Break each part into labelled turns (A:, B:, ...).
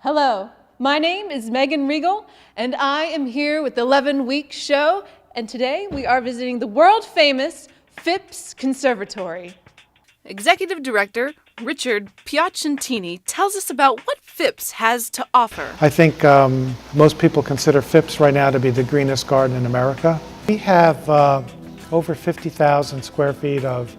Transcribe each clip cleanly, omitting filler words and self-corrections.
A: Hello, my name is Megan Regal, and I am here with the 11-week show, and today we are visiting the world-famous Phipps Conservatory. Executive Director Richard Piacentini tells us about what Phipps has to offer.
B: I think most people consider Phipps right now to be the greenest garden in America. We have over 50,000 square feet of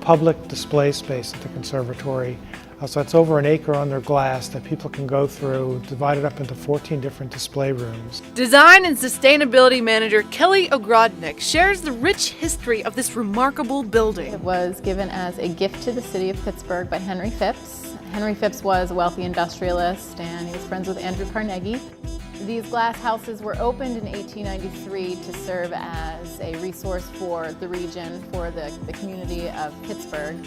B: public display space at the conservatory. So it's over an acre under glass that people can go through, divided up into 14 different display rooms.
A: Design and Sustainability Manager Kelly Ogrodnik shares the rich history of this remarkable building.
C: It was given as a gift to the city of Pittsburgh by Henry Phipps. Henry Phipps was a wealthy industrialist and he was friends with Andrew Carnegie. These glass houses were opened in 1893 to serve as a resource for the region, for the community of Pittsburgh,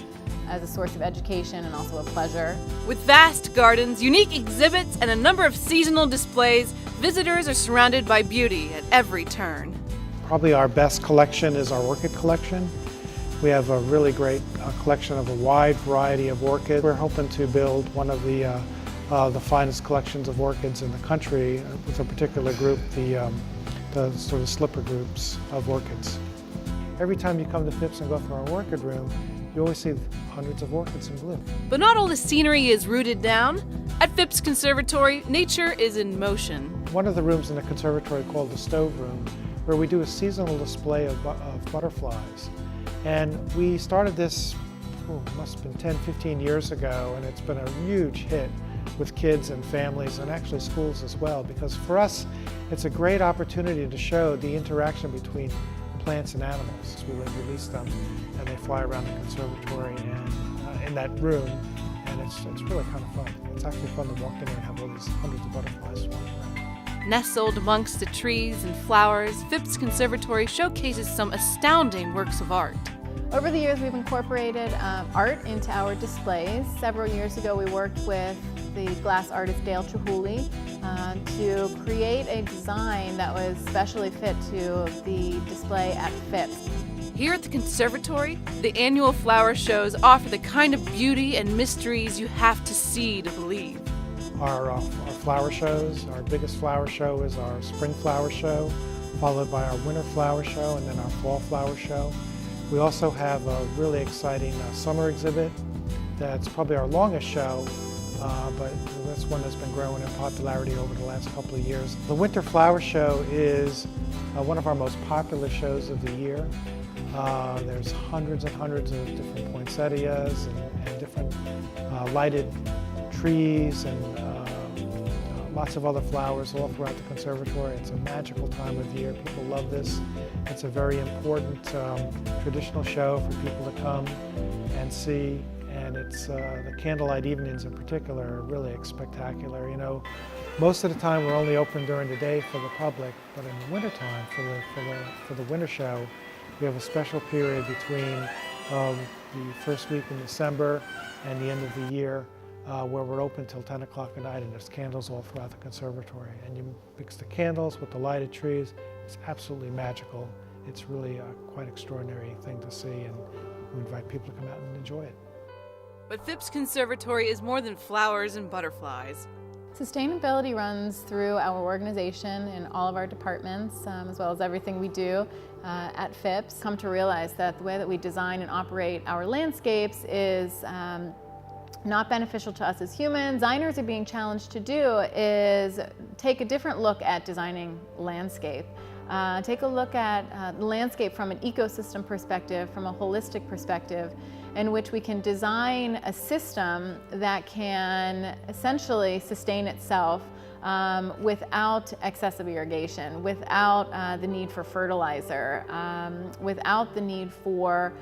C: as a source of education and also a pleasure.
A: With vast gardens, unique exhibits, and a number of seasonal displays, visitors are surrounded by beauty at every turn.
B: Probably our best collection is our orchid collection. We have a really great collection of a wide variety of orchids. We're hoping to build one of the finest collections of orchids in the country with a particular group, the sort of slipper groups of orchids. Every time you come to Phipps and go through our orchid room, you always see hundreds of orchids in bloom.
A: But not all the scenery is rooted down. At Phipps Conservatory, nature is in motion.
B: One of the rooms in the conservatory called the Stove Room, where we do a seasonal display of butterflies. And we started this, must have been 10, 15 years ago, and it's been a huge hit with kids and families and actually schools as well, because for us, it's a great opportunity to show the interaction between plants and animals. We release them and they fly around the conservatory and in that room, and it's really kind of fun. It's actually fun to walk in and have all these hundreds of butterflies flying around.
A: Nestled amongst the trees and flowers, Phipps Conservatory showcases some astounding works of art.
C: Over the years, we've incorporated art into our displays. Several years ago, we worked with the glass artist Dale Chihuly to create a design that was specially fit to the display at Phipps.
A: Here at the conservatory, the annual flower shows offer the kind of beauty and mysteries you have to see to believe.
B: Our flower shows, our biggest flower show is our spring flower show, followed by our winter flower show and then our fall flower show. We also have a really exciting summer exhibit that's probably our longest show, but that's one that's been growing in popularity over the last couple of years. The winter flower show is one of our most popular shows of the year. There's hundreds and hundreds of different poinsettias and different lighted trees and lots of other flowers all throughout the conservatory. It's a magical time of year. People love this. It's a very important traditional show for people to come and see. And it's the candlelight evenings in particular are really spectacular. You know, most of the time we're only open during the day for the public, but in the wintertime for the winter show, we have a special period between the first week in December and the end of the year where we're open till 10 o'clock at night, and there's candles all throughout the conservatory. And you mix the candles with the lighted trees. It's absolutely magical. It's really a quite extraordinary thing to see, and we invite people to come out and enjoy it.
A: But Phipps Conservatory is more than flowers and butterflies.
C: Sustainability runs through our organization in all of our departments, as well as everything we do at Phipps. Come to realize that the way that we design and operate our landscapes is not beneficial to us as humans. Designers are being challenged to do is take a different look at designing landscape. Take a look at the landscape from an ecosystem perspective, from a holistic perspective, in which we can design a system that can essentially sustain itself without excessive irrigation, without the need for fertilizer, without the need for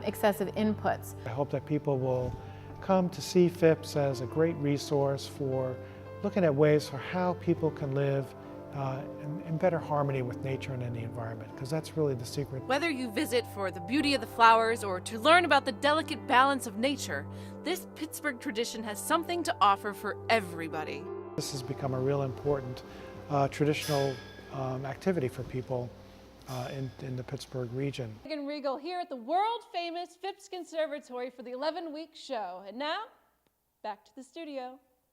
C: excessive inputs.
B: I hope that people will come to see Phipps as a great resource for looking at ways for how people can live in better harmony with nature and in the environment, because that's really the secret.
A: Whether you visit for the beauty of the flowers or to learn about the delicate balance of nature, this Pittsburgh tradition has something to offer for everybody.
B: This has become a real important traditional activity for people in the Pittsburgh region.
A: Megan Regal here at the world-famous Phipps Conservatory for the 11-week show. And now, back to the studio.